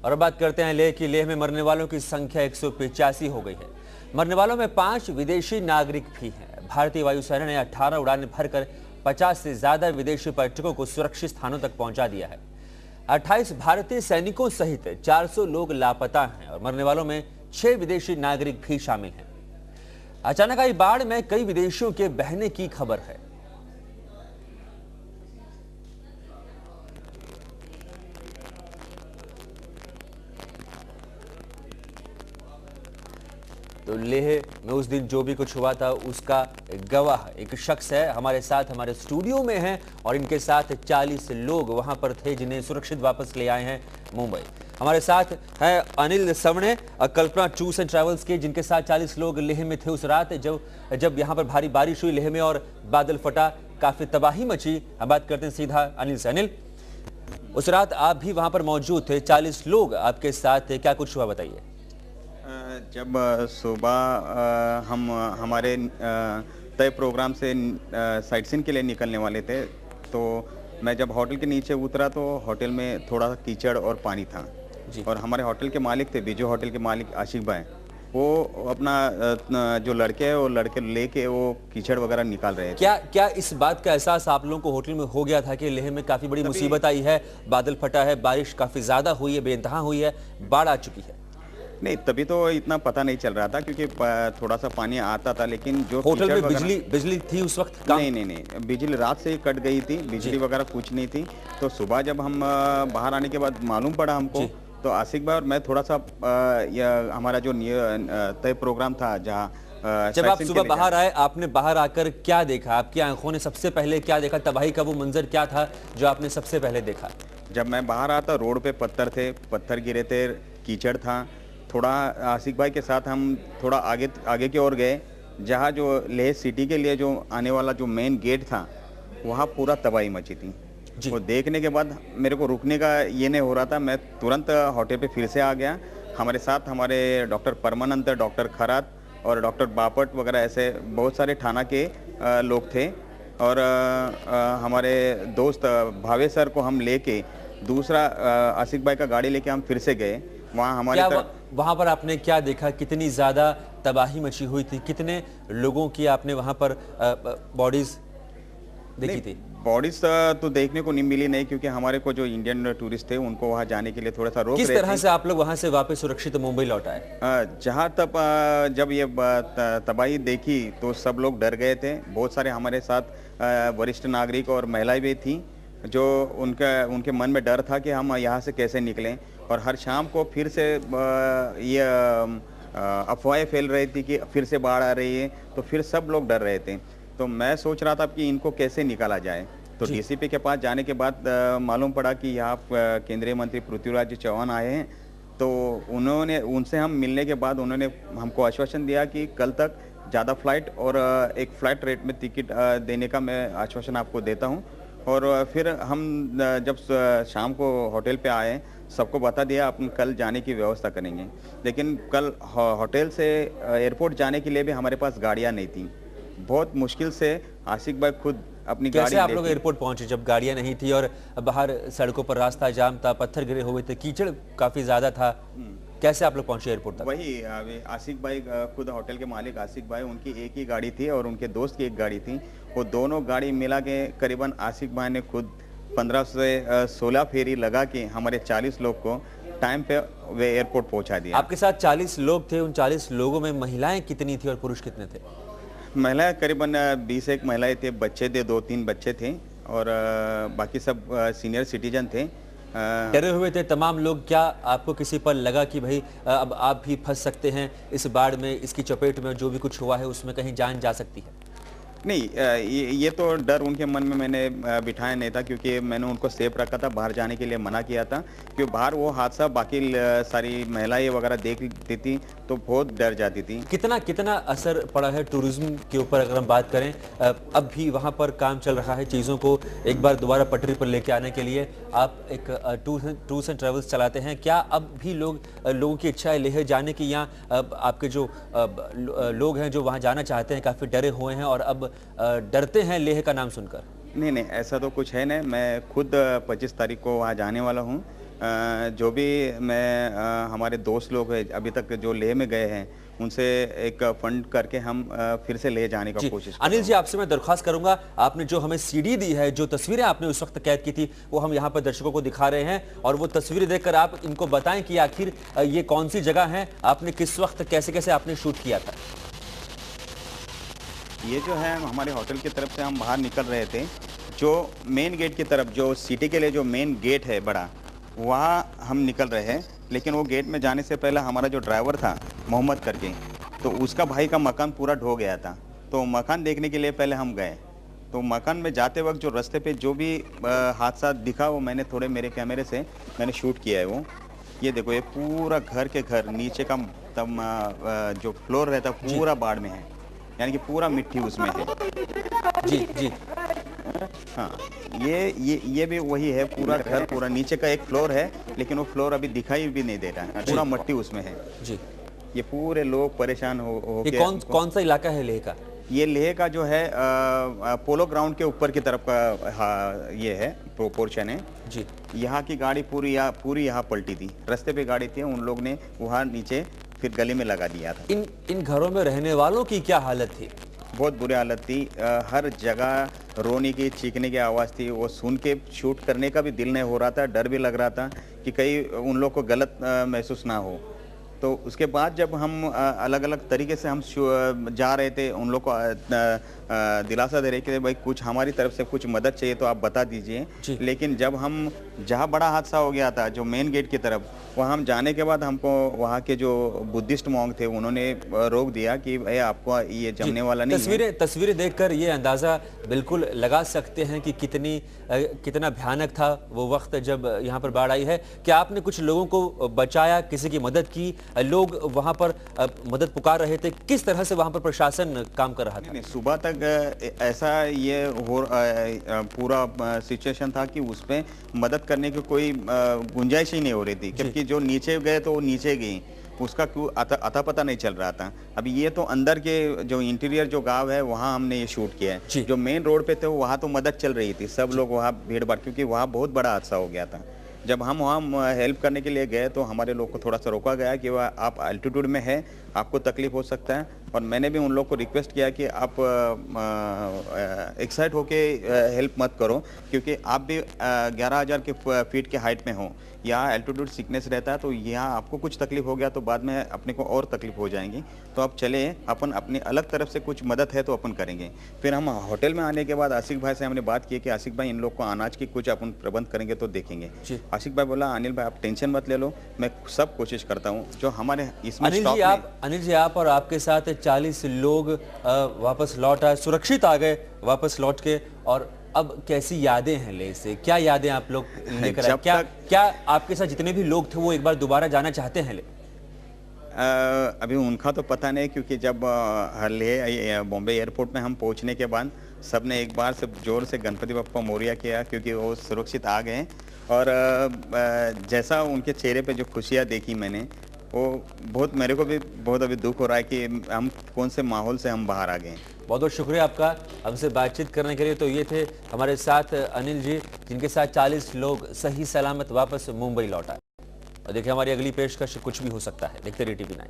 और बात करते हैं लेह की। लेह में मरने वालों की संख्या 185 हो गई है। मरने वालों में 5 विदेशी नागरिक भी हैं। भारतीय वायुसेना ने 18 उड़ानें भरकर 50 से ज्यादा विदेशी पर्यटकों को सुरक्षित स्थानों तक पहुंचा दिया है। 28 भारतीय सैनिकों सहित 400 लोग लापता हैं और मरने वालों में 6 विदेशी नागरिक भी शामिल हैं। अचानक आई बाढ़ में कई विदेशियों के बहने की खबर है। तो लेह में उस दिन जो भी कुछ हुआ था उसका गवाह एक शख्स है, हमारे साथ हमारे स्टूडियो में है और इनके साथ 40 लोग वहां पर थे जिन्हें सुरक्षित वापस ले आए हैं मुंबई। हमारे साथ है अनिल सवणे, कल्पना टूर्स एंड ट्रैवल्स के, जिनके साथ 40 लोग लेह में थे उस रात जब यहां पर भारी बारिश हुई लेह में और बादल फटा, काफी तबाही मची। हम बात करते हैं सीधा अनिल से। अनिल, उस रात आप भी वहां पर मौजूद थे, 40 लोग आपके साथ थे, क्या कुछ हुआ बताइए। जब सुबह हम हमारे तय प्रोग्राम से साइट सीन के लिए निकलने वाले थे, तो मैं जब होटल के नीचे उतरा तो होटल में थोड़ा कीचड़ और पानी था जी। और हमारे होटल के मालिक थे, बीजू होटल के मालिक आशिक भाई, वो अपना जो लड़के हैं वो लड़के लेके वो कीचड़ वगैरह निकाल रहे थे। क्या इस बात का एहसास आप लोगों को होटल में हो गया था कि लेह में काफी बड़ी मुसीबत आई है, बादल फटा है, बारिश काफी ज्यादा हुई है, बेइंतहा हुई है, बाढ़ आ चुकी है? नहीं, तभी तो इतना पता नहीं चल रहा था क्योंकि थोड़ा सा पानी आता था, लेकिन जो होटल में बिजली थी उस वक्त? नहीं, बिजली रात से ही कट गई थी, बिजली वगैरह कुछ नहीं थी। तो सुबह जब हम बाहर आने के बाद मालूम पड़ा हमको, तो आसिक भाई और मैं थोड़ा सा हमारा जो तय प्रोग्राम था जहाँ जब आप सुबह बाहर आए, आपने बाहर आकर क्या देखा? आपकी आंखों ने सबसे पहले क्या देखा? तबाही का वो मंजर क्या था जो आपने सबसे पहले देखा? जब मैं बाहर आता, रोड पे पत्थर थे, पत्थर गिरे थे, कीचड़ था। थोड़ा आसिक भाई के साथ हम थोड़ा आगे की ओर गए, जहाँ जो लेह सिटी के लिए जो आने वाला जो मेन गेट था, वहाँ पूरा तबाही मची थी। वो देखने के बाद मेरे को रुकने का ये नहीं हो रहा था, मैं तुरंत होटल पे फिर से आ गया। हमारे साथ हमारे डॉक्टर परमानंद, डॉक्टर खरात और डॉक्टर बापट वगैरह ऐसे बहुत सारे थाना के लोग थे। और हमारे दोस्त भावे सर को हम लेके दूसरा आसिक भाई का गाड़ी लेके हम फिर से गए। वहां पर आपने क्या देखा? कितनी ज्यादा तबाही मची हुई थी? कितने लोगों की आपने वहां पर बॉडीज देखी थी? बॉडीज तो देखने को नहीं मिली नहीं, क्योंकि हमारे को जो इंडियन टूरिस्ट थे उनको वहां जाने के लिए थोड़ा सा रोक रहे थे। किस तरह से आप लोग वहां से वापस सुरक्षित मुंबई लौट आए? जहां तक जब ये तबाही देखी तो सब लोग डर गए थे। बहुत सारे हमारे साथ वरिष्ठ नागरिक और महिलाएं भी थी, जो उनके मन में डर था कि हम यहाँ से कैसे निकलें। और हर शाम को फिर से ये अफवाहें फैल रही थी कि फिर से बाढ़ आ रही है, तो फिर सब लोग डर रहे थे। तो मैं सोच रहा था कि इनको कैसे निकाला जाए। तो डीसीपी के पास जाने के बाद मालूम पड़ा कि यहाँ केंद्रीय मंत्री पृथ्वीराज चौहान आए हैं। तो उनसे हम मिलने के बाद उन्होंने हमको आश्वासन दिया कि कल तक ज़्यादा फ्लाइट और एक फ्लाइट रेट में टिकट देने का मैं आश्वासन आपको देता हूँ। और फिर हम जब शाम को होटल पे आए, सबको बता दिया अपन कल जाने की व्यवस्था करेंगे। लेकिन कल होटल से एयरपोर्ट जाने के लिए भी हमारे पास गाड़ियां नहीं थी। बहुत मुश्किल से आशिक भाई खुद अपनी गाड़ी। कैसे आप लोग एयरपोर्ट पहुंचे जब गाड़ियां नहीं थी और बाहर सड़कों पर रास्ता जाम था, पत्थर गिरे हुए थे, कीचड़ काफी ज्यादा था? कैसे आप लोग पहुंचे एयरपोर्ट तक? वही आशिक भाई, खुद होटल के मालिक आशिक भाई, उनकी एक ही गाड़ी थी और उनके दोस्त की एक गाड़ी थी। वो दोनों गाड़ी मिला के करीबन आशिक भाई ने खुद 15 से 16 फेरी लगा के हमारे 40 लोग को टाइम पे वे एयरपोर्ट पहुंचा दिया। आपके साथ 40 लोग थे, उन 40 लोगों में महिलाएं कितनी थी और पुरुष कितने थे? महिलाएं करीबन 20 महिलाएं थे, बच्चे थे, 2-3 बच्चे थे और बाकी सब सीनियर सिटीजन थे। डरे हुए थे तमाम लोग। क्या आपको किसी पर लगा कि भाई अब आप भी फंस सकते हैं इस बाढ़ में, इसकी चपेट में, जो भी कुछ हुआ है उसमें कहीं जान जा सकती है? नहीं, ये तो डर उनके मन में मैंने बिठाया नहीं था, क्योंकि मैंने उनको सेफ रखा था, बाहर जाने के लिए मना किया था। क्योंकि बाहर वो हादसा बाकी सारी महिलाएं वगैरह देख लेती थी तो बहुत डर जाती थी। कितना असर पड़ा है टूरिज्म के ऊपर अगर हम बात करें? अब भी वहाँ पर काम चल रहा है चीज़ों को एक बार दोबारा पटरी पर लेके आने के लिए। आप एक टूर्स एंड ट्रेवल्स चलाते हैं, क्या अब भी लोगों की इच्छा है लेह जाने की? या आपके जो लोग हैं जो वहाँ जाना चाहते हैं काफ़ी डरे हुए हैं और अब डरते हैं लेह का नाम सुनकर? नहीं, ऐसा तो कुछ है नहीं। मैं खुद 25 तारीख को वहाँ जाने वाला हूँ। जो भी मैं हमारे दोस्त लोग हैं अभी तक जो लेह में गए हैं उनसे एक फंड करके हम फिर से ले जाने का कोशिश कर रहे अनिल हैं। जी, आपसे मैं दरख्वास्त करूंगा, आपने जो हमें सीडी दी है, जो तस्वीरें आपने उस वक्त कैद की थी, वो हम यहाँ पर दर्शकों को दिखा रहे हैं और वो तस्वीरें देखकर आप इनको बताएं कि आखिर ये कौन सी जगह है, आपने किस वक्त कैसे कैसे आपने शूट किया था। ये जो है हमारे होटल की तरफ से हम बाहर निकल रहे थे, जो मेन गेट की तरफ, जो सिटी के लिए जो मेन गेट है बड़ा, वहाँ हम निकल रहे हैं। लेकिन वो गेट में जाने से पहले हमारा जो ड्राइवर था मोहम्मद करके, तो उसका भाई का मकान पूरा ढो गया था, तो मकान देखने के लिए पहले हम गए। तो मकान में जाते वक्त जो रास्ते पे जो भी हादसा दिखा वो मैंने थोड़े मेरे कैमरे से मैंने शूट किया है। वो ये देखो, ये पूरा घर के घर नीचे का जो फ्लोर रहता पूरा बाढ़ में है, यानी कि पूरा मिट्टी उसमें है। जी जी, हाँ, ये भी वही है, पूरा घर पूरा नीचे का एक फ्लोर है, लेकिन वो फ्लोर अभी दिखाई भी नहीं दे रहा है, पूरा मिट्टी उसमें है जी। ये पूरे लोग परेशान हो ये के कौन सा इलाका है लेह का? ये लेह का जो है पोलो ग्राउंड के ऊपर की तरफ का, हाँ, ये है पोर्शन है जी। यहाँ की गाड़ी पूरी यहाँ पलटी थी, रास्ते पे गाड़ी थी, उन लोग ने वहाँ नीचे फिर गली में लगा दिया था। इन घरों में रहने वालों की क्या हालत थी? बहुत बुरी हालत थी, हर जगह रोने की चीखने की आवाज़ थी। वो सुन के शूट करने का भी दिल नहीं हो रहा था, डर भी लग रहा था कि कहीं उन लोग को गलत महसूस ना हो। तो उसके बाद जब हम अलग अलग तरीके से हम जा रहे थे, उन लोग को दिलासा दे रहे कि भाई कुछ हमारी तरफ से कुछ मदद चाहिए तो आप बता दीजिए। लेकिन जब हम जहाँ बड़ा हादसा हो गया था, जो मेन गेट की तरफ, वहाँ हम जाने के बाद हमको वहाँ के जो बुद्धिस्ट मॉन्क थे उन्होंने रोक दिया कि भाई आपको ये जमने वाला नहीं है। तस्वीरें देखकर ये अंदाज़ा बिल्कुल लगा सकते हैं कि कितना भयानक था वो वक्त जब यहाँ पर बाढ़ आई है। क्या आपने कुछ लोगों को बचाया, किसी की मदद की? लोग वहाँ पर मदद पुकार रहे थे, किस तरह से वहाँ पर प्रशासन काम कर रहा था? नहीं, सुबह तक ऐसा ये पूरा सिचुएशन था कि उसमें मदद करने की कोई गुंजाइश ही नहीं हो रही थी, क्योंकि जो नीचे गए तो वो नीचे गई, उसका क्यों अता पता नहीं चल रहा था। अभी ये तो अंदर के जो इंटीरियर जो गांव है वहाँ हमने ये शूट किया है। जो मेन रोड पे थे वहाँ तो मदद चल रही थी, सब लोग वहाँ भीड़ भाड़, क्योंकि वहाँ बहुत बड़ा हादसा हो गया था। जब हम वहाँ हेल्प करने के लिए गए तो हमारे लोग को थोड़ा सा रोका गया कि वह आप अल्टीट्यूड में है, आपको तकलीफ हो सकता है। और मैंने भी उन लोग को रिक्वेस्ट किया कि आप एक्साइट होके हेल्प मत करो, क्योंकि आप भी 11,000 के फीट के हाइट में हो, यहाँ एल्टीट्यूड सिकनेस रहता है, तो यहाँ आपको कुछ तकलीफ हो गया तो बाद में अपने को और तकलीफ हो जाएंगी। तो आप चले, अपन अपनी अलग तरफ से कुछ मदद है तो अपन करेंगे। फिर हम होटल में आने के बाद आशिक भाई से हमने बात की कि आशिक भाई इन लोग को अनाज की कुछ अपन प्रबंध करेंगे तो देखेंगे। आशिक भाई बोला अनिल भाई आप टेंशन मत ले लो, मैं सब कोशिश करता हूँ जो हमारे इसमें। अनिल जी, आप और आपके साथ 40 लोग वापस लौट आए, सुरक्षित आ गए वापस लौट के, और अब कैसी यादें हैं लेह से? क्या यादें आप लोग लेकर आए? क्या आपके साथ जितने भी लोग थे वो एक बार दोबारा जाना चाहते हैं लेह? अभी उनका तो पता नहीं, क्योंकि जब लेह बॉम्बे एयरपोर्ट में हम पहुंचने के बाद सब ने एक बार से जोर से गणपति बप्पा मोरिया किया, क्योंकि वो सुरक्षित आ गए। और जैसा उनके चेहरे पे जो खुशियाँ देखी मैंने, वो बहुत, मेरे को भी बहुत अभी दुख हो रहा है कि हम कौन से माहौल से हम बाहर आ गए। बहुत बहुत शुक्रिया आपका हमसे बातचीत करने के लिए। तो ये थे हमारे साथ अनिल जी, जिनके साथ 40 लोग सही सलामत वापस मुंबई लौट आए। और देखिए हमारी अगली पेशकश कुछ भी हो सकता है। देखते रहिए TV9।